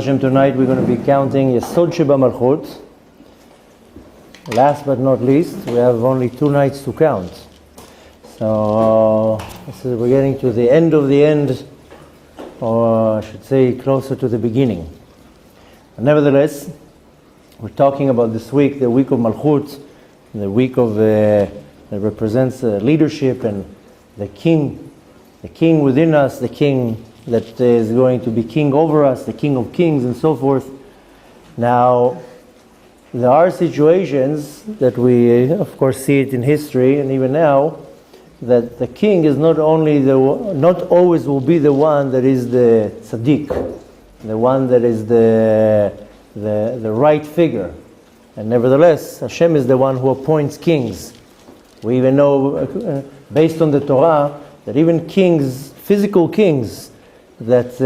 Hashem, tonight we're going to be counting Yesod of Malchut. Last but not least, we have only 2 nights to count. So we're getting to the end of the end, or I should say closer to the beginning. But nevertheless, we're talking about this week, the week of Malchut, the week of that represents leadership and the king within us, the king that is going to be king over us, the King of Kings and so forth. Now, there are situations that we, of course, see it in history and even now, that the king is not always will be the one that is the tzaddik, the one that is the right figure. And nevertheless, Hashem is the one who appoints kings. We even know, based on the Torah, that even kings, physical kings, that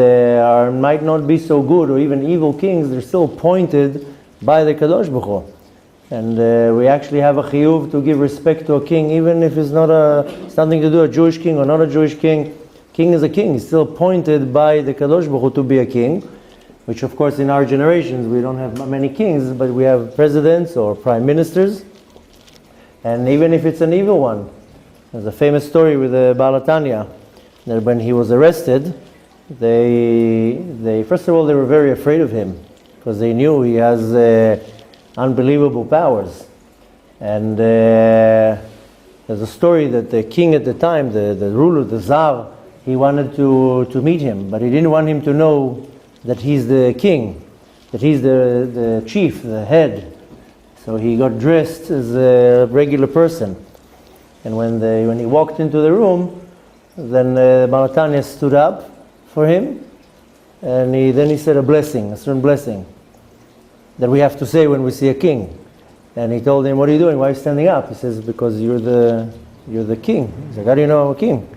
might not be so good, or even evil kings, they're still appointed by the Kadosh Baruch Hu. And we actually have a chiyuv to give respect to a king, even if it's something to do a Jewish king or not a Jewish king. King is a king. He's still appointed by the Kadosh Baruch Hu to be a king, which of course in our generations we don't have many kings, but we have presidents or prime ministers. And even if it's an evil one, there's a famous story with the Baal that when he was arrested, they first of all, they were very afraid of him because they knew he has unbelievable powers. And there's a story that the king at the time, the ruler, the Tsar, he wanted to meet him, but he didn't want him to know that he's the king, that he's the chief, the head. So he got dressed as a regular person. And when he walked into the room, then Baal stood up for him, and then he said a certain blessing that we have to say when we see a king. And he told him, "What are you doing? Why are you standing up?" He says, "Because you're the king." He's like, "How do you know I'm a king?"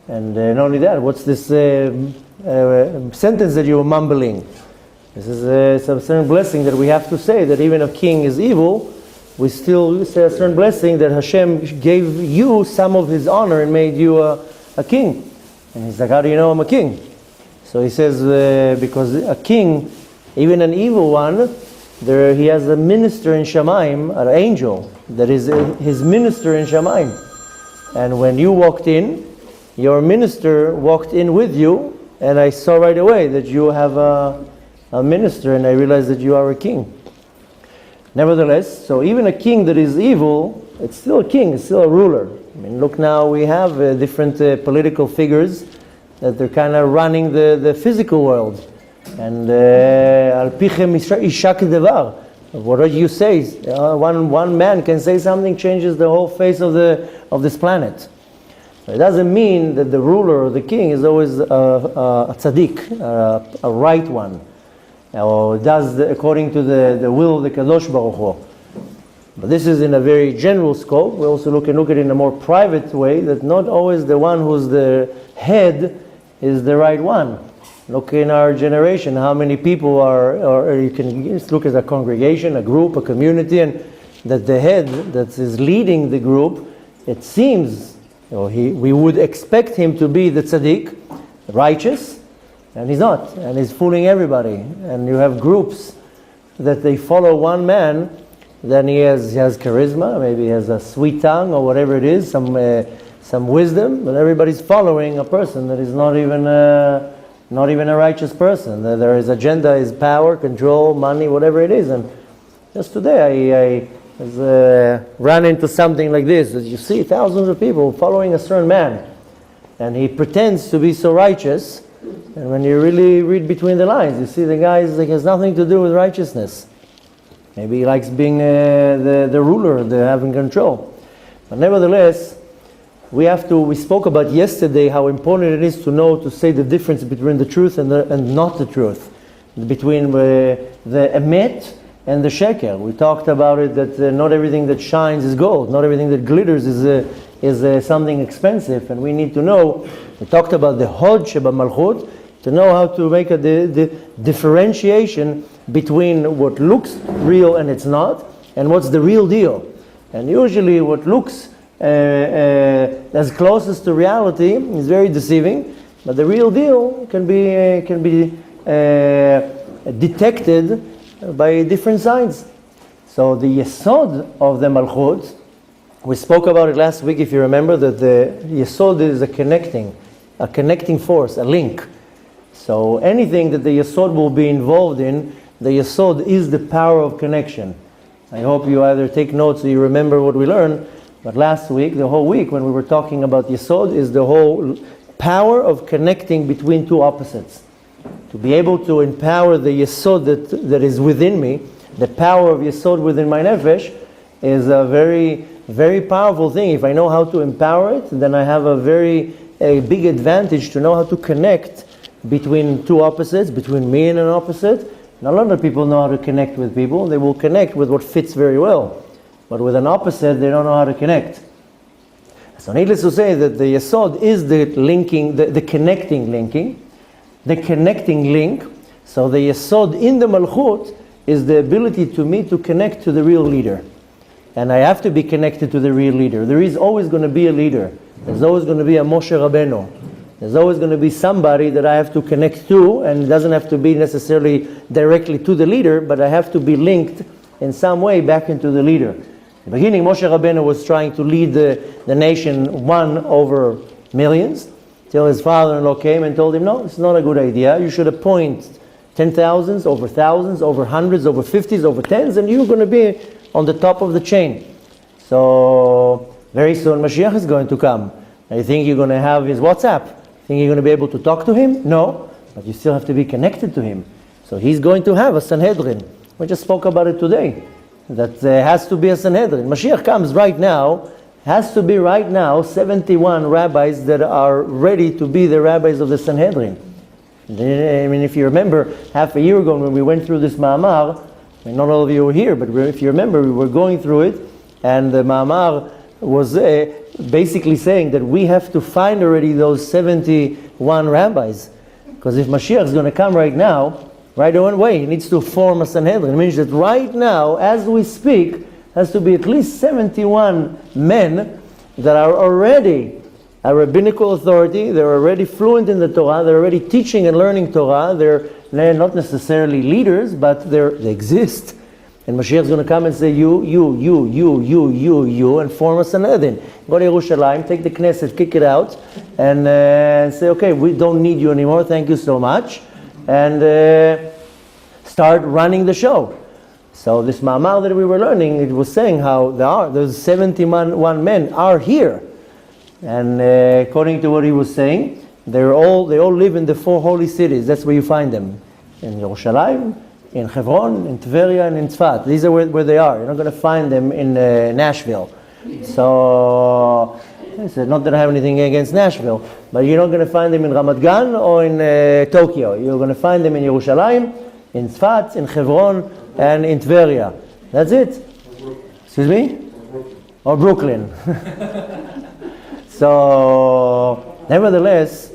And not only that, what's this sentence that you were mumbling? This is a certain blessing that we have to say, that even if a king is evil, we still say a certain blessing that Hashem gave you some of His honor and made you a king. And he's like, "How do you know I'm a king?" So he says, because a king, even an evil one, he has a minister in Shemaim, an angel, that is his minister in Shemaim. And when you walked in, your minister walked in with you, and I saw right away that you have a minister, and I realized that you are a king. Nevertheless, so even a king that is evil, it's still a king, it's still a ruler. I mean, look now, we have different political figures that they're kind of running the physical world. And al pichem ishak devar. What you say, one man can say something, changes the whole face of this planet. It doesn't mean that the ruler or the king is always a tzaddik, a right one, or does according to the will of the Kadosh Baruch Hu. But this is in a very general scope. We also can look at it in a more private way, that not always the one who's the head is the right one. Look in our generation, how many people or you can just look at a congregation, a group, a community, and that the head that is leading the group, it seems, we would expect him to be the tzaddik, righteous, and he's not, and he's fooling everybody. And you have groups that they follow one man, then he has charisma, maybe he has a sweet tongue or whatever it is, some wisdom, but everybody's following a person that is not even a righteous person. There is agenda, is power, control, money, whatever it is. And just today I ran into something like this, that you see thousands of people following a certain man, and he pretends to be so righteous, and when you really read between the lines, you see the guy has nothing to do with righteousness. Maybe he likes being the ruler, having control. But nevertheless, we spoke about yesterday how important it is to know, to say the difference between the truth and not the truth, between the emet and the sheker. We talked about it, that not everything that shines is gold, not everything that glitters is something expensive, and we need to know. We talked about the Yesod of Malchut, to know how to make the differentiation between what looks real and it's not, and what's the real deal. And usually what looks as closest to reality is very deceiving, but the real deal can be detected by different signs. So the Yesod of the Malchut, we spoke about it last week, if you remember, that the Yesod is a connecting force, a link. So anything that the Yesod will be involved in, the Yesod is the power of connection. I hope you either take notes or you remember what we learned, but last week, the whole week, when we were talking about Yesod, is the whole power of connecting between two opposites. To be able to empower the Yesod that is within me, the power of Yesod within my nefesh, is a very, very powerful thing. If I know how to empower it, then I have a big advantage to know how to connect between two opposites, between me and an opposite. And a lot of people know how to connect with people. They will connect with what fits very well. But with an opposite, they don't know how to connect. So needless to say that the Yesod is the linking, the connecting link. So the Yesod in the Malchut is the ability to me to connect to the real leader. And I have to be connected to the real leader. There is always going to be a leader. There's always going to be a Moshe Rabbeinu. There's always going to be somebody that I have to connect to, and it doesn't have to be necessarily directly to the leader, but I have to be linked in some way back into the leader. In the beginning, Moshe Rabbeinu was trying to lead the nation one over millions, till his father-in-law came and told him, no, it's not a good idea. You should appoint 10,000s, over thousands, over hundreds, over 50s, over tens, and you're going to be on the top of the chain. So very soon Mashiach is going to come. You think you're going to have his WhatsApp? Think you're going to be able to talk to him? No, but you still have to be connected to him. So he's going to have a Sanhedrin. We just spoke about it today. That has to be a Sanhedrin. Mashiach comes right now, has to be right now 71 rabbis that are ready to be the rabbis of the Sanhedrin. I mean, if you remember, half a year ago when we went through this ma'amar, I mean, not all of you were here, but if you remember, we were going through it, and the ma'amar was basically saying that we have to find already those 71 rabbis. Because if Mashiach is going to come right now, right away, he needs to form a Sanhedrin. It means that right now, as we speak, has to be at least 71 men that are already a rabbinical authority, they're already fluent in the Torah, they're already teaching and learning Torah, they're not necessarily leaders, but they exist. And Mashiach is going to come and say, you, and form a Sanhedrin. Go to Yerushalayim, take the Knesset, kick it out, and say, okay, we don't need you anymore, thank you so much, and start running the show. So this ma'amar that we were learning, it was saying how those 71 men are here. And according to what he was saying, they all live in the 4 holy cities. That's where you find them. In Yerushalayim, in Hebron, in Tveria, and in Tzfat. These are where they are. You're not going to find them in Nashville. So, I said, not that I have anything against Nashville, but you're not going to find them in Ramat Gan or in Tokyo. You're going to find them in Yerushalayim, in Tzfat, in Hebron, and in Tveria. That's it. Excuse me? Or Brooklyn. So, nevertheless,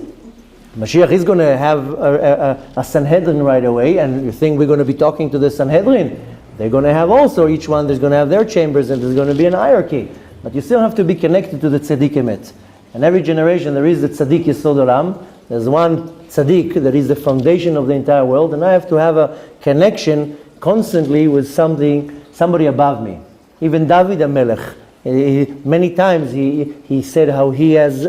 Mashiach is going to have a Sanhedrin right away, and you think we're going to be talking to the Sanhedrin? They're going to have also, each one, there's going to have their chambers, and there's going to be an hierarchy. But you still have to be connected to the Tzaddik Emet. And every generation there is the Tzaddik Yesod Olam. There's one Tzaddik that is the foundation of the entire world, and I have to have a connection constantly with somebody above me. Even David HaMelech, many times he said how he has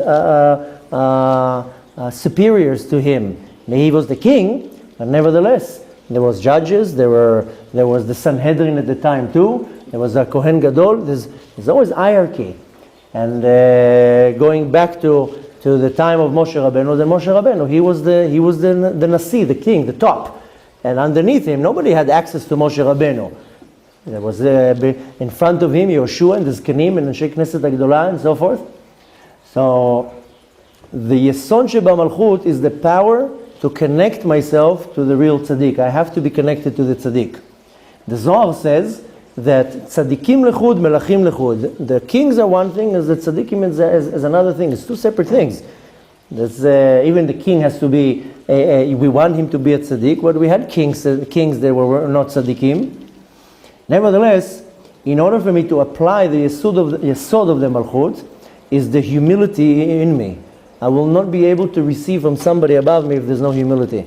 superiors to him. He was the king, but nevertheless, there was judges, there was the Sanhedrin at the time too, there was a Kohen Gadol, there's always hierarchy. And going back to the time of Moshe Rabbeinu, he was the Nasi, the king, the top. And underneath him, nobody had access to Moshe Rabbeinu. There was in front of him Yoshua and the Zkanim and Anshe Knesset HaGedolah and so forth. So the Yesod Sheba Malchut is the power to connect myself to the real tzaddik. I have to be connected to the tzaddik. The Zohar says that tzaddikim lechud, melachim lechud. The kings are one thing, as the tzaddikim is another thing. It's 2 separate things. That's, even the king has to be, we want him to be a tzaddik, but we had kings that were not tzaddikim. Nevertheless, in order for me to apply the Yesod of the Malchut, is the humility in me. I will not be able to receive from somebody above me if there's no humility.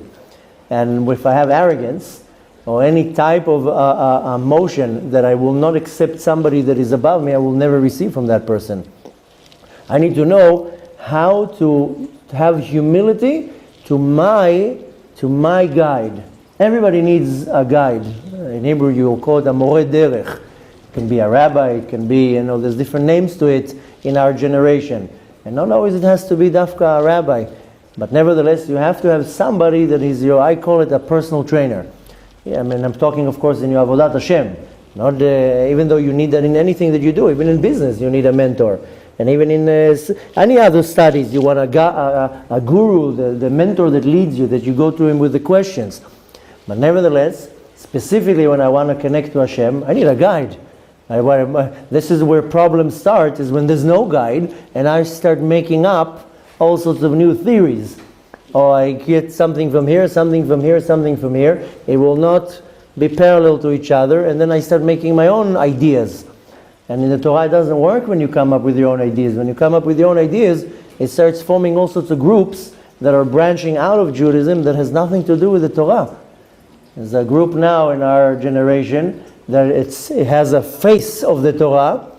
And if I have arrogance, or any type of emotion that I will not accept somebody that is above me, I will never receive from that person. I need to know how to have humility to my guide. Everybody needs a guide. In Hebrew you will call it a more derech. It can be a rabbi, it can be, there's different names to it in our generation. And not always it has to be dafka a rabbi. But nevertheless, you have to have somebody that is I call it a personal trainer. Yeah, I'm talking, of course, in your avodat Shem. Not even though you need that in anything that you do, even in business, you need a mentor. And even in any other studies, you want a guru, the mentor that leads you, that you go to him with the questions. But nevertheless, specifically when I want to connect to Hashem, I need a guide. This is where problems start, is when there's no guide, and I start making up all sorts of new theories. Or I get something from here, something from here, something from here. It will not be parallel to each other, and then I start making my own ideas. And in the Torah, it doesn't work when you come up with your own ideas. When you come up with your own ideas, it starts forming all sorts of groups that are branching out of Judaism that has nothing to do with the Torah. There's a group now in our generation that it has a face of the Torah,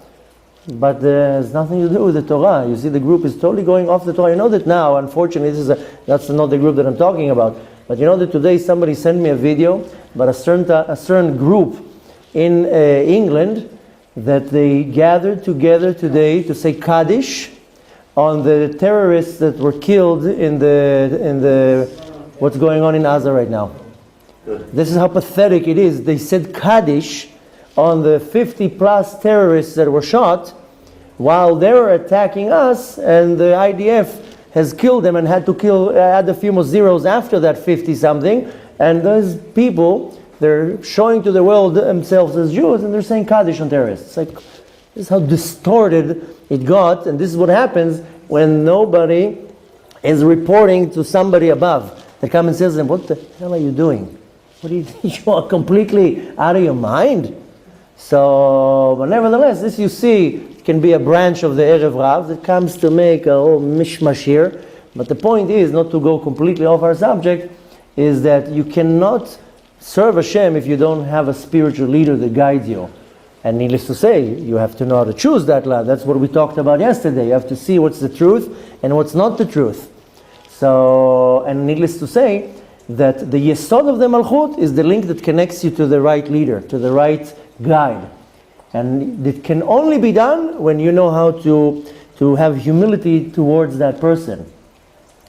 but there's nothing to do with the Torah. You see, the group is totally going off the Torah. You know that now, unfortunately, that's not the group that I'm talking about. But you know that today somebody sent me a video about a certain group in England that they gathered together today to say Kaddish on the terrorists that were killed in the what's going on in Gaza right now. Good. This is how pathetic it is. They said Kaddish on the 50 plus terrorists that were shot while they were attacking us, and the IDF has killed them and had to add a few more zeros after that 50 something, and those people, they're showing to the world themselves as Jews, and they're saying Kaddish on terrorists. It's like, this is how distorted it got, and this is what happens when nobody is reporting to somebody above that comes and says to them, what the hell are you doing? You are completely out of your mind? So, but nevertheless, this you see can be a branch of the Erev Rav that comes to make a whole mishmash here. But the point is, not to go completely off our subject, is that you cannot serve Hashem if you don't have a spiritual leader that guides you. And needless to say, you have to know how to choose that lad. That's what we talked about yesterday. You have to see what's the truth and what's not the truth. So, and needless to say, that the Yesod of the Malchut is the link that connects you to the right leader, to the right guide. And it can only be done when you know how to have humility towards that person.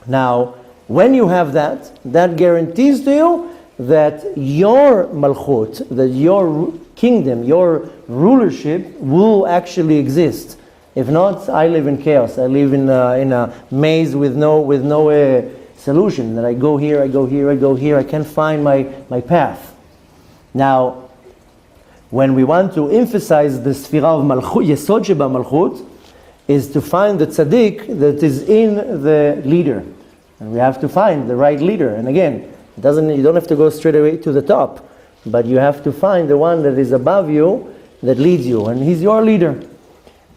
Now, when you have that guarantees to you that your Malchut, that your kingdom, your rulership will actually exist. If not, I live in chaos. I live in a maze with no solution. That I go here, I go here, I go here. I can't find my path. Now, when we want to emphasize the Sfirah of Malchut, Yesod Sheba Malchut, is to find the tzaddik that is in the leader. And we have to find the right leader. And again, you don't have to go straight away to the top, but you have to find the one that is above you, that leads you, and he's your leader.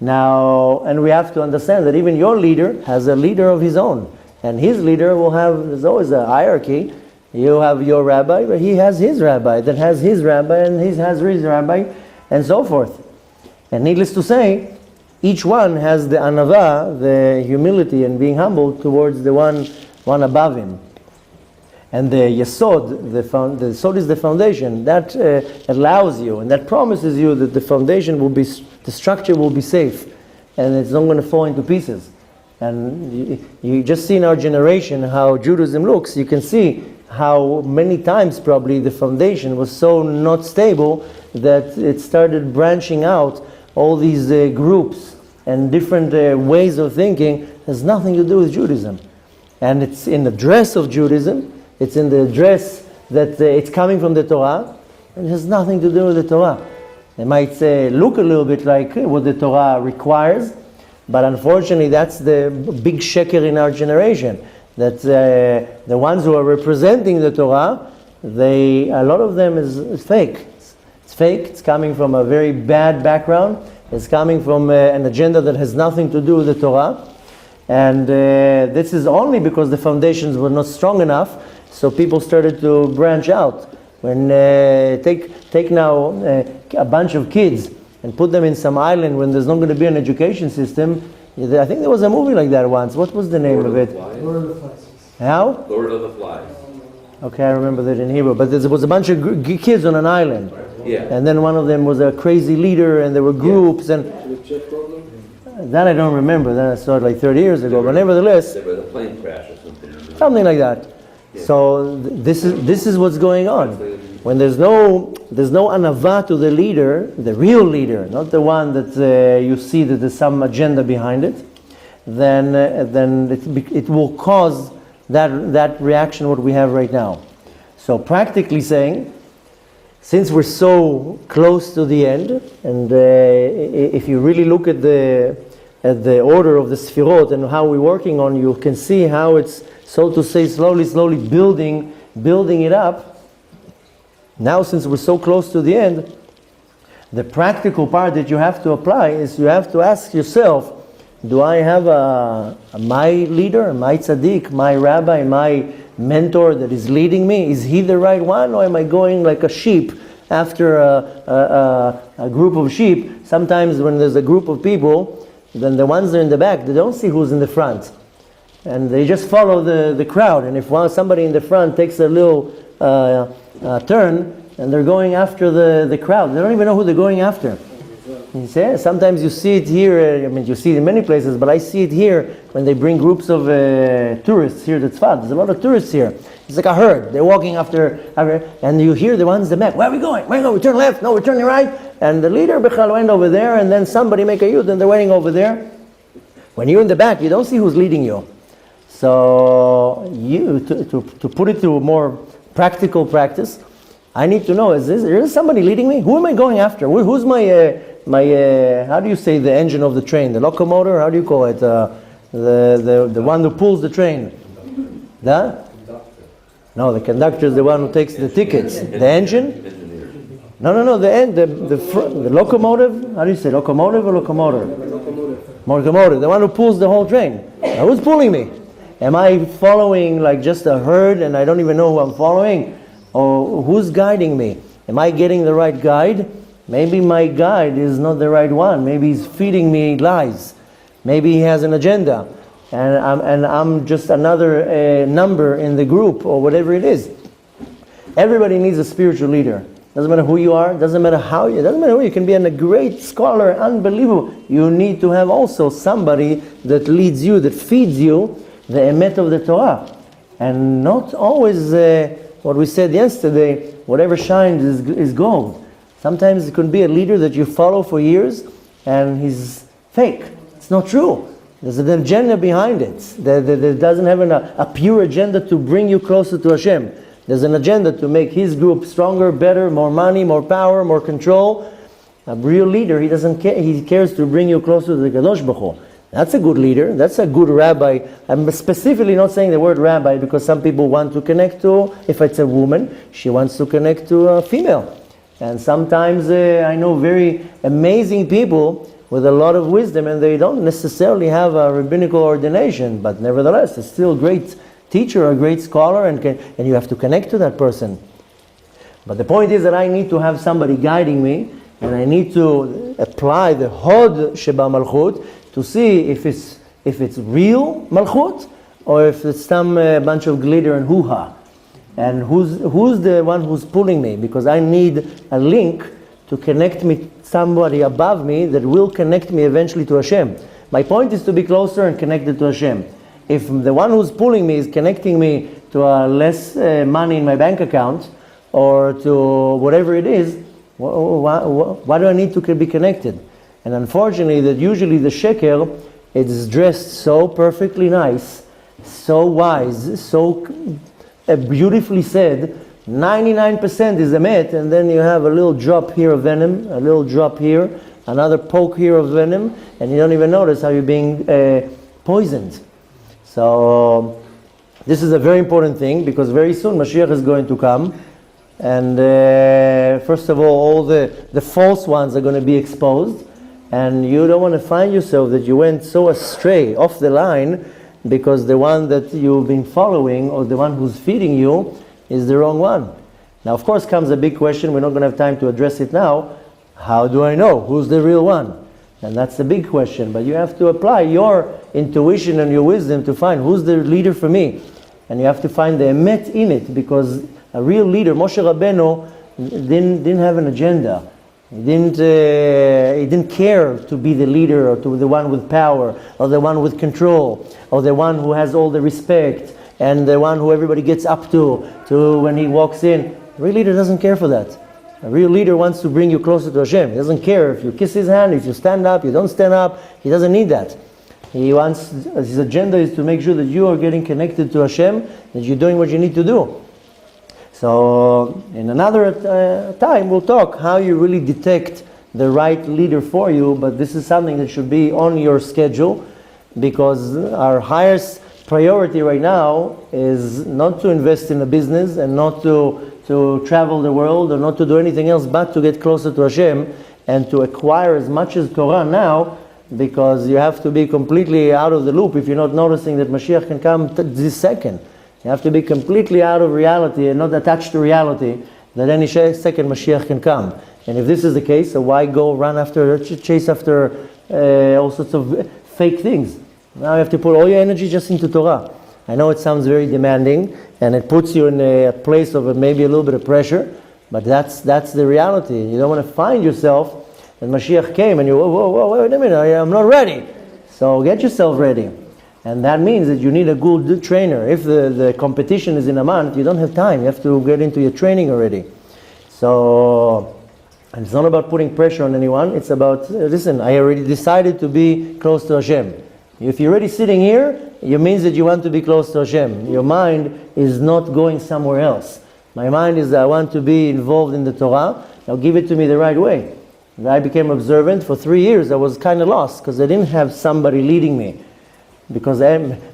Now, and we have to understand that even your leader has a leader of his own. And his leader there's always a hierarchy. You have your rabbi, but he has his rabbi, that has his rabbi, and he has his rabbi, and so forth. And needless to say, each one has the anava, the humility and being humble towards the one above him. And the Yesod, the Yesod is the foundation, that allows you, and that promises you that the foundation will be, the structure will be safe, and it's not going to fall into pieces. And you just see in our generation how Judaism looks. You can see how many times probably the foundation was so not stable that it started branching out all these groups and different ways of thinking. It has nothing to do with Judaism. And it's in the dress of Judaism. It's in the dress that it's coming from the Torah. And it has nothing to do with the Torah. It might look a little bit like what the Torah requires, but unfortunately that's the big sheker in our generation. That the ones who are representing the Torah, a lot of them is fake. It's fake. It's coming from a very bad background. It's coming from an agenda that has nothing to do with the Torah. And this is only because the foundations were not strong enough, so people started to branch out. When take now a bunch of kids and put them in some island when there's not going to be an education system. I think there was a movie like that once. What was the name of it? Lord of the Flies. How? Lord of the Flies. Okay, I remember that in Hebrew. But there was a bunch of kids on an island. Yeah. And then one of them was a crazy leader, and there were groups. And that I don't remember. That I saw it like 30 years ago. But nevertheless, There was a plane crash or something. something like that. Yeah. So this is what's going on. When there's no anava to the leader, the real leader, not the one that you see that there's some agenda behind it, then it will cause that reaction what we have right now. So practically saying, since we're so close to the end, and if you really look at the order of the Sfirot and how we're working on, you can see how it's, so to say, slowly building it up. Now, since we're so close to the end, the practical part that you have to apply is you have to ask yourself, do I have my leader, my tzaddik, my rabbi, my mentor that is leading me? Is he the right one, or am I going like a sheep after a group of sheep? Sometimes when there's a group of people, then the ones that are in the back, they don't see who's in the front. And they just follow the crowd. And if somebody in the front takes a little turn, and they're going after the crowd, they don't even know who they're going after. You see? Sometimes you see it here, you see it in many places, but I see it here when they bring groups of tourists here to Tzfat. There's a lot of tourists here. It's like a herd. They're walking after, and you hear the ones in the back, where are we going? Where are we going? We turn left, no, we're turning right. And the leader, Bechal, went over there, and then somebody make a youth, and they're waiting over there. When you're in the back, you don't see who's leading you. So to put it to a more practical practice, I need to know, is there somebody leading me? Who am I going after? Who's my how do you say the engine of the train? The locomotive? How do you call it? The one who pulls the train? No, the conductor is the one who takes the tickets. The engine? No, the locomotive? How do you say, locomotive or locomotive? Locomotive, the one who pulls the whole train. Now, who's pulling me? Am I following like just a herd and I don't even know who I'm following? Or who's guiding me? Am I getting the right guide? Maybe my guide is not the right one. Maybe he's feeding me lies. Maybe he has an agenda. And I'm just another number in the group or whatever it is. Everybody needs a spiritual leader. Doesn't matter who you are, doesn't matter how you, doesn't matter who you can be a great scholar, unbelievable. You need to have also somebody that leads you, that feeds you the emet of the Torah. And not always what we said yesterday, whatever shines is gold. Sometimes it could be a leader that you follow for years and he's fake. It's not true. There's an agenda behind it. That doesn't have a pure agenda to bring you closer to Hashem. There's an agenda to make his group stronger, better, more money, more power, more control. A real leader, he doesn't care. He cares to bring you closer to the Kadosh Baruch Hu. That's a good leader. That's a good rabbi. I'm specifically not saying the word rabbi because some people want to connect to, if it's a woman, she wants to connect to a female. And sometimes I know very amazing people with a lot of wisdom and they don't necessarily have a rabbinical ordination, but nevertheless, it's still a great teacher, a great scholar, and you have to connect to that person. But the point is that I need to have somebody guiding me, and I need to apply the Hod Sheba Malchut to see if it's real Malchut or if it's some bunch of glitter and hoo-ha. And who's the one who's pulling me? Because I need a link to connect me to somebody above me that will connect me eventually to Hashem. My point is to be closer and connected to Hashem. If the one who's pulling me is connecting me to less money in my bank account or to whatever it is, why do I need to be connected? And unfortunately, that usually the sheker is dressed so perfectly nice, so wise, so beautifully said, 99% is emet, and then you have a little drop here of venom, a little drop here, another poke here of venom, and you don't even notice how you're being poisoned. So this is a very important thing because very soon Mashiach is going to come, And first of all the false ones are going to be exposed. And you don't want to find yourself that you went so astray, off the line, because the one that you've been following or the one who's feeding you is the wrong one. Now, of course, comes a big question. We're not going to have time to address it now. How do I know who's the real one? And that's the big question. But you have to apply your intuition and your wisdom to find who's the leader for me. And you have to find the emet in it, because a real leader, Moshe Rabbeinu, didn't have an agenda. He didn't care to be the leader or to be the one with power or the one with control or the one who has all the respect and the one who everybody gets up to when he walks in. A real leader doesn't care for that. A real leader wants to bring you closer to Hashem. He doesn't care if you kiss his hand, if you stand up, you don't stand up. He doesn't need that. His agenda is to make sure that you are getting connected to Hashem, that you're doing what you need to do. So in another time we'll talk how you really detect the right leader for you, but this is something that should be on your schedule, because our highest priority right now is not to invest in a business and not to travel the world or not to do anything else but to get closer to Hashem and to acquire as much as Torah now, because you have to be completely out of the loop if you're not noticing that Mashiach can come this second. You have to be completely out of reality and not attached to reality that any second Mashiach can come. And if this is the case, so why go chase after all sorts of fake things? Now you have to put all your energy just into Torah. I know it sounds very demanding and it puts you in a place of maybe a little bit of pressure, but that's the reality. You don't want to find yourself that Mashiach came and you, whoa, wait a minute, I'm not ready. So get yourself ready. And that means that you need a good trainer. If the competition is in a month, you don't have time. You have to get into your training already. So, and it's not about putting pressure on anyone. It's about, listen, I already decided to be close to Hashem. If you're already sitting here, it means that you want to be close to Hashem. Your mind is not going somewhere else. My mind is that I want to be involved in the Torah. Now give it to me the right way. And I became observant for 3 years. I was kind of lost because I didn't have somebody leading me.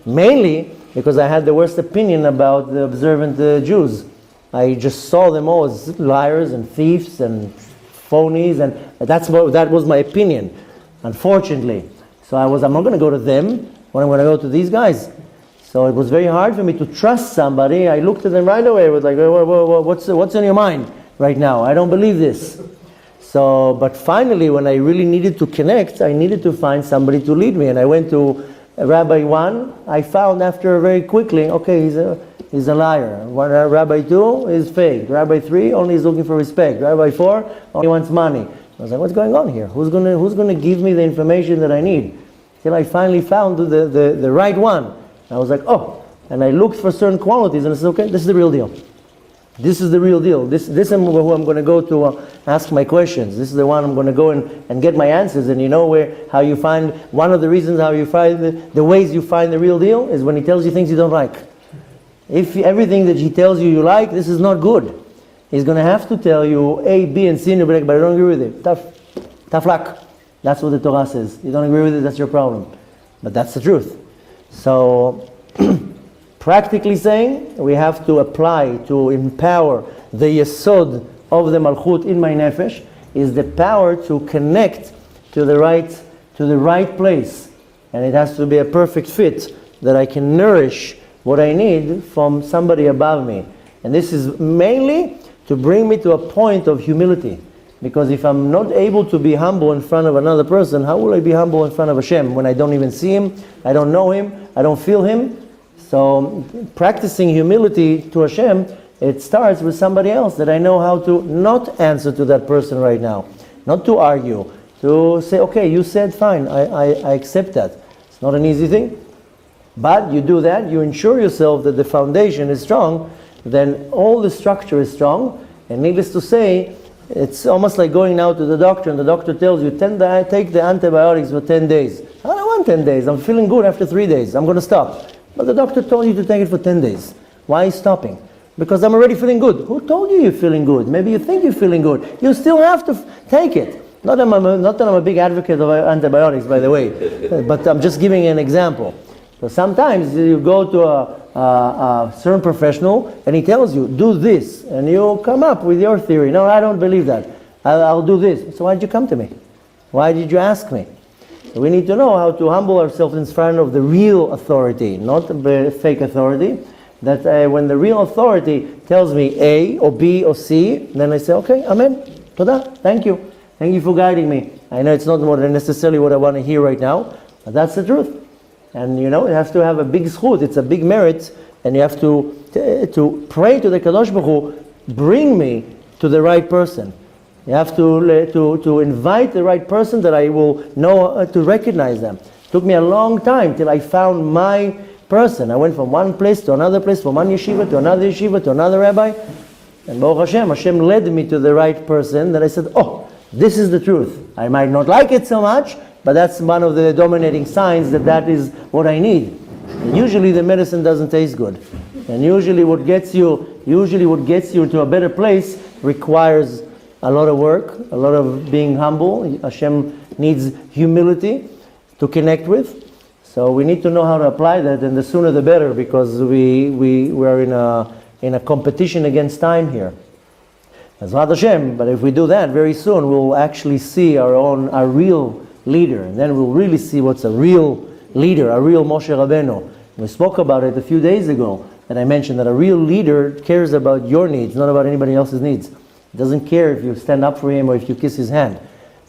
Mainly because I had the worst opinion about the observant Jews. I just saw them all as liars and thieves and phonies, and that was my opinion, unfortunately. So I'm not going to go to them when I'm going to go to these guys. So it was very hard for me to trust somebody. I looked at them right away with like, what's in your mind right now? I don't believe this. So, but finally, when I really needed to connect, I needed to find somebody to lead me, and I went to Rabbi 1, I found after very quickly, okay, he's a liar. Rabbi 2 is fake. Rabbi 3 only is looking for respect. Rabbi 4 only wants money. I was like, what's going on here? Who's going to give me the information that I need? Till I finally found the right one. I was like, oh, and I looked for certain qualities and I said, okay, this is the real deal. This is the real deal. This is who I'm going to go to ask my questions. This is the one I'm going to go and get my answers. And you know how you find, one of the reasons how you find, the ways you find the real deal is when he tells you things you don't like. If everything that he tells you like, this is not good. He's going to have to tell you A, B, and C, and you'll be like, but I don't agree with it. Tough luck. That's what the Torah says. You don't agree with it, that's your problem. But that's the truth. So, practically saying, we have to apply, to empower the Yesod of the Malchut in my nefesh, is the power to connect to the right place. And it has to be a perfect fit, that I can nourish what I need from somebody above me. And this is mainly to bring me to a point of humility. Because if I'm not able to be humble in front of another person, how will I be humble in front of Hashem when I don't even see Him, I don't know Him, I don't feel Him? So practicing humility to Hashem, it starts with somebody else that I know how to not answer to that person right now. Not to argue. To say, okay, you said fine, I accept that. It's not an easy thing. But you do that, you ensure yourself that the foundation is strong, then all the structure is strong. And needless to say, it's almost like going now to the doctor and the doctor tells you, take the antibiotics for 10 days. I don't want 10 days, I'm feeling good after 3 days, I'm going to stop. But the doctor told you to take it for 10 days. Why are you stopping? Because I'm already feeling good. Who told you you're feeling good? Maybe you think you're feeling good. You still have to take it. Not that I'm a big advocate of antibiotics, by the way, but I'm just giving an example. So sometimes you go to a certain professional and he tells you, do this, and you come up with your theory. No, I don't believe that. I'll do this. So why did you come to me? Why did you ask me? So we need to know how to humble ourselves in front of the real authority, not the fake authority. That when the real authority tells me A or B or C, then I say, okay, amen, toda, thank you. Thank you for guiding me. I know it's not necessarily what I want to hear right now, but that's the truth. And you know, it has to have a big zchut, it's a big merit, and you have to pray to the Kadosh Baruch Hu, bring me to the right person. You have to invite the right person that I will know to recognize them. It took me a long time till I found my person. I went from one place to another place, from one yeshiva to another yeshiva to another rabbi. And Baruch Hashem led me to the right person that I said, oh, this is the truth. I might not like it so much, but that's one of the dominating signs that is what I need. And usually the medicine doesn't taste good. And usually what gets you to a better place requires a lot of work, a lot of being humble. Hashem needs humility to connect with. So we need to know how to apply that, and the sooner the better, because we're in a competition against time here. Ezrat Hashem, but if we do that, very soon we'll actually see our real leader, and then we'll really see what's a real leader, a real Moshe Rabbeinu. We spoke about it a few days ago, and I mentioned that a real leader cares about your needs, not about anybody else's needs. He doesn't care if you stand up for him or if you kiss his hand.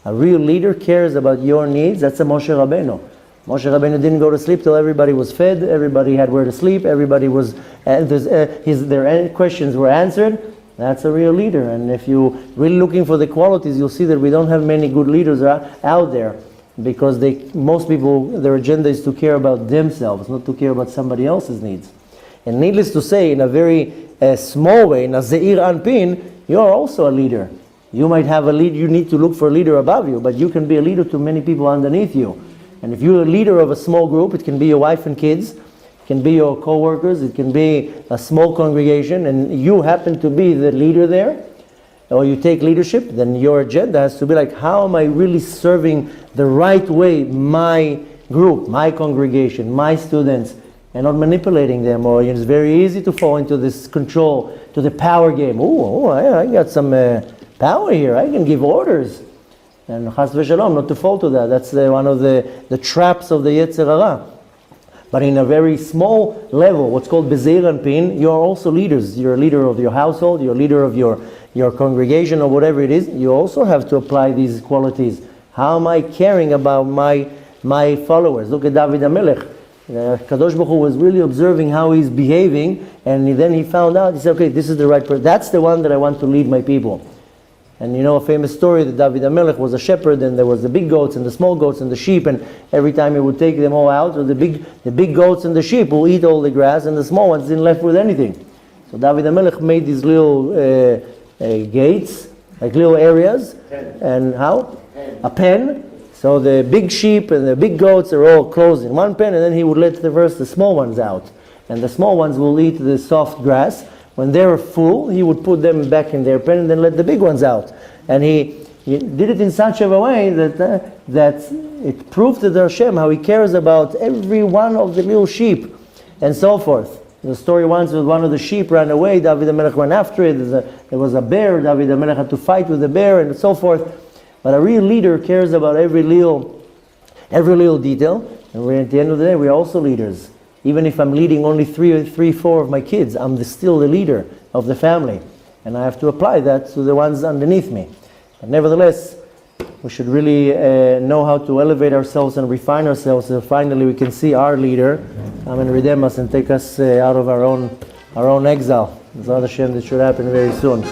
A real leader cares about your needs. That's a Moshe Rabbeinu. Moshe Rabbeinu didn't go to sleep till everybody was fed, everybody had where to sleep, everybody was, their questions were answered. That's a real leader. And if you're really looking for the qualities, you'll see that we don't have many good leaders out there, because most people, their agenda is to care about themselves, not to care about somebody else's needs. And needless to say, in a very small way, in a Zeir Anpin, you are also a leader. You might have a lead, you need to look for a leader above you, but you can be a leader to many people underneath you. And if you're a leader of a small group, it can be your wife and kids, it can be your co-workers, it can be a small congregation, and you happen to be the leader there, or you take leadership, then your agenda has to be like, how am I really serving the right way my group, my congregation, my students, and not manipulating them. Or it's very easy to fall into this control, to the power game. I got some power here, I can give orders. And chas v'shalom, not to fall to that. That's one of the traps of the Yetzer Hara. But in a very small level, what's called Bezeir Anpin, you are also leaders. You're a leader of your household, you're a leader of your congregation or whatever it is. You also have to apply these qualities. How am I caring about my followers? Look at David HaMelech. Kadosh Baruch Hu was really observing how he's behaving, and then he found out, he said, okay, this is the right person. That's the one that I want to lead my people. And you know a famous story that David HaMelech was a shepherd, and there was the big goats and the small goats and the sheep, and every time he would take them all out, the big goats and the sheep will eat all the grass, and the small ones didn't left with anything. So David HaMelech made these little gates, like little areas, and how? A pen. So the big sheep and the big goats are all closed in one pen, and then he would let the small ones out. And the small ones will eat the soft grass. When they're full, he would put them back in their pen and then let the big ones out. And he did it in such a way that it proved to the Hashem how he cares about every one of the little sheep and so forth. The story once was one of the sheep ran away, David HaMelech ran after it, there was a bear, David HaMelech had to fight with the bear and so forth. But a real leader cares about every little detail, and at the end of the day, we're also leaders. Even if I'm leading only three, four of my kids, I'm still the leader of the family. And I have to apply that to the ones underneath me. But nevertheless, we should really know how to elevate ourselves and refine ourselves, so finally we can see our leader come and redeem us and take us out of our own exile. Ezrat Hashem, this should happen very soon.